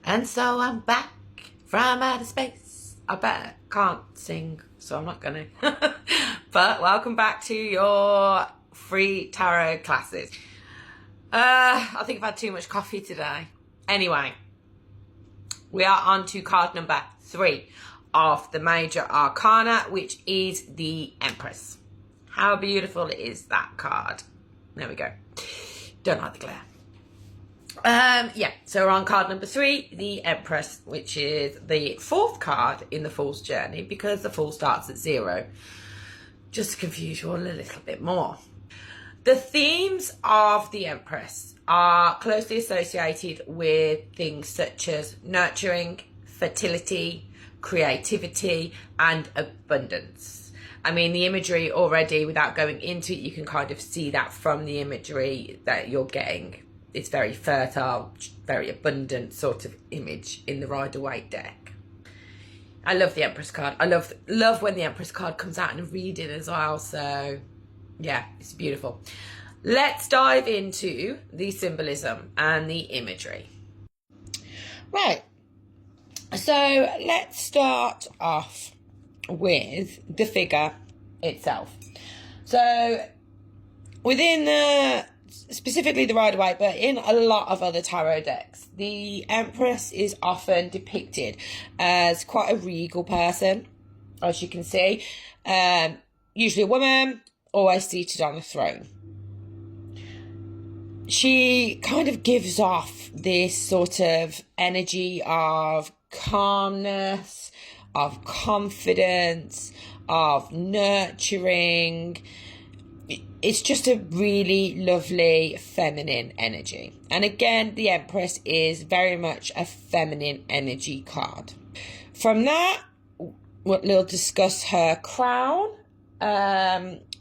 And so I'm back from outer space. Can't sing, so I'm not gonna. But welcome back to your free tarot classes. I think I've had too much coffee today. Anyway, we are on to card number 3 of the major arcana, which is the Empress. How beautiful is that card? There we go. Don't like the glare. So we're on card number 3, the Empress, which is the 4th card in the Fool's Journey, because the Fool starts at 0, just to confuse you all a little bit more. The themes of the Empress are closely associated with things such as nurturing, fertility, creativity, and abundance. I mean, the imagery already, without going into it, you can kind of see that from the imagery that you're getting. It's very fertile, very abundant sort of image in the Rider-Waite deck. I love the Empress card. I love when the Empress card comes out in a reading as well. So, yeah, it's beautiful. Let's dive into the symbolism and the imagery. Right. So, let's start off with the figure itself. So, within specifically the Rider-Waite, but in a lot of other tarot decks, the Empress is often depicted as quite a regal person, as you can see. Usually a woman, always seated on a throne. She kind of gives off this sort of energy of calmness, of confidence, of nurturing. It's just a really lovely feminine energy. And again, the Empress is very much a feminine energy card. From that, we'll discuss her crown.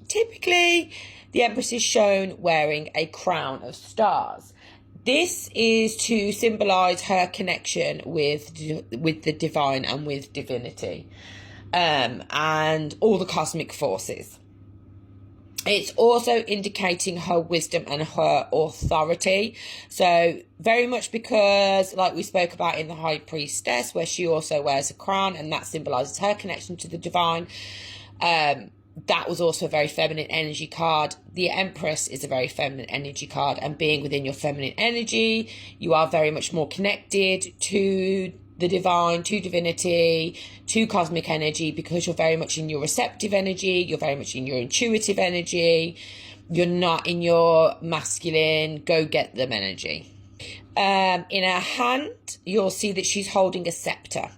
Typically, the Empress is shown wearing a crown of stars. This is to symbolise her connection with the divine and with divinity, and all the cosmic forces. It's also indicating her wisdom and her authority. So very much because, like we spoke about in the High Priestess, where she also wears a crown and that symbolises her connection to the divine. That was also a very feminine energy card. The Empress is a very feminine energy card, and being within your feminine energy, you are very much more connected to the divine, to divinity, to cosmic energy, because you're very much in your receptive energy, you're very much in your intuitive energy, you're not in your masculine go get them energy. In her hand, you'll see that she's holding a scepter.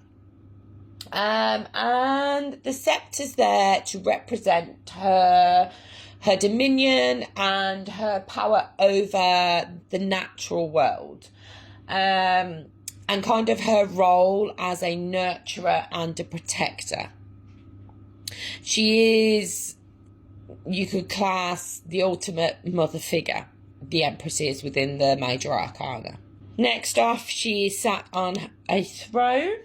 And the scepter's there to represent her dominion and her power over the natural world. And kind of her role as a nurturer and a protector. She is, you could class, the ultimate mother figure, the Empress is, within the major arcana. Next off, she is sat on a throne.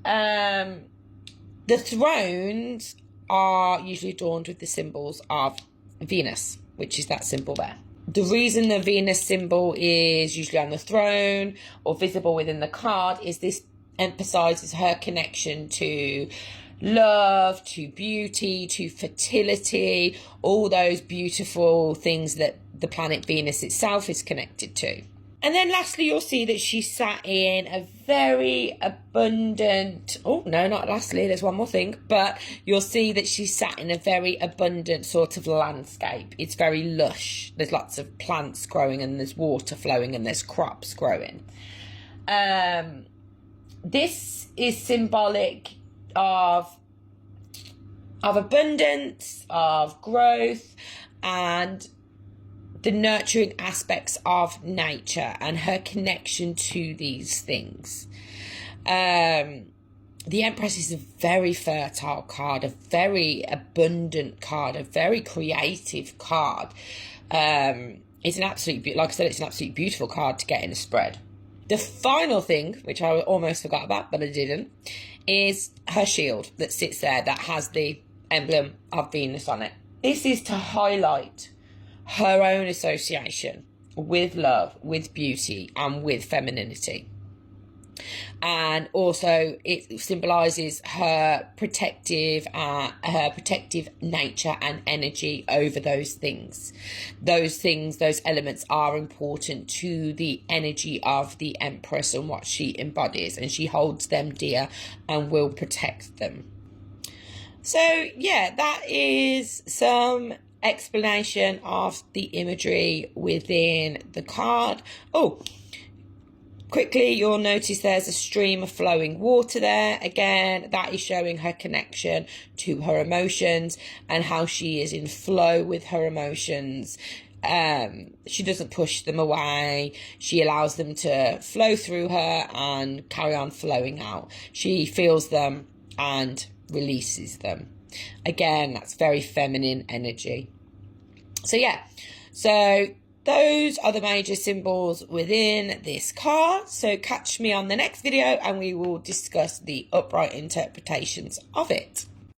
The thrones are usually adorned with the symbols of Venus, which is that symbol there. The reason the Venus symbol is usually on the throne or visible within the card is this emphasizes her connection to love, to beauty, to fertility, all those beautiful things that the planet Venus itself is connected to. And then lastly, you'll see that she sat in a very abundant... Oh, no, not lastly, there's one more thing. But you'll see that she sat in a very abundant sort of landscape. It's very lush. There's lots of plants growing and there's water flowing and there's crops growing. This is symbolic of abundance, of growth, and the nurturing aspects of nature and her connection to these things. The Empress is a very fertile card, a very abundant card, a very creative card. It's an absolute, like I said, it's an absolutely beautiful card to get in a spread. The final thing, which I almost forgot about, but I didn't, is her shield that sits there that has the emblem of Venus on it. This is to highlight her own association with love, with beauty, and with femininity. And also it symbolizes her protective nature and energy over those things. Those elements are important to the energy of the Empress and what she embodies, and she holds them dear and will protect them. So yeah, that is some explanation of the imagery within the card. Oh, quickly, you'll notice there's a stream of flowing water there. Again, that is showing her connection to her emotions and how she is in flow with her emotions. She doesn't push them away. She allows them to flow through her and carry on flowing out. She feels them and releases them. Again, that's very feminine energy. So yeah, so those are the major symbols within this card. So catch me on the next video and we will discuss the upright interpretations of it.